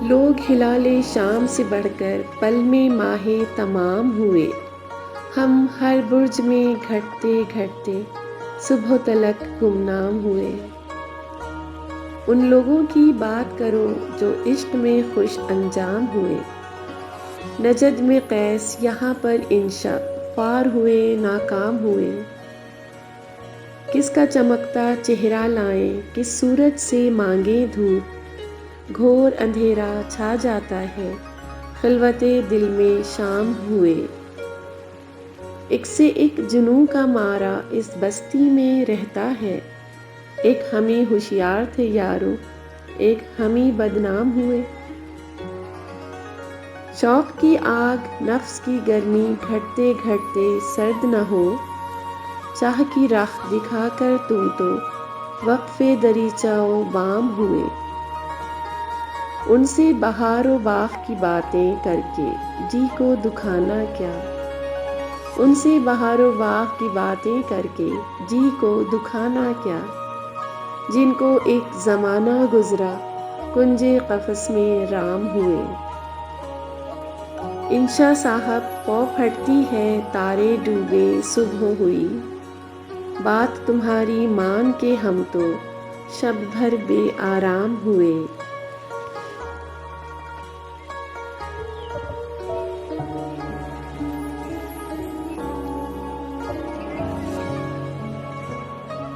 لوگ ہلال شام سے بڑھ کر پل میں ماہ تمام ہوئے، ہم ہر برج میں گھٹتے گھٹتے صبح تلک گمنام ہوئے۔ ان لوگوں کی بات کرو جو عشق میں خوش انجام ہوئے، نجد میں قیس یہاں پر انشا خوار ہوئے ناکام ہوئے۔ کس کا چمکتا چہرہ لائیں، کس صورت سے مانگیں دھوپ، گھور اندھیرا چھا جاتا ہے خلوت دل میں شام ہوئے۔ ایک سے ایک جنوں کا مارا اس بستی میں رہتا ہے، ایک ہمیں ہوشیار تھے یارو، ایک ہمیں بدنام ہوئے۔ شوق کی آگ نفس کی گرمی گھٹتے گھٹتے سرد نہ ہو، چاہ کی رخ دکھا کر تم تو وقف دریچہ و بام ہوئے۔ ان سے بہار و باغ کی باتیں کر کے جی کو دکھانا کیا، ان سے بہار و باغ کی باتیں کر کے جی کو دکھانا کیا، جن کو ایک زمانہ گزرا کنج قفس میں رام ہوئے۔ انشا صاحب پو پھٹتی ہے تارے ڈوبے صبح ہوئی، بات تمہاری مان کے ہم تو شب بھر بے آرام ہوئے۔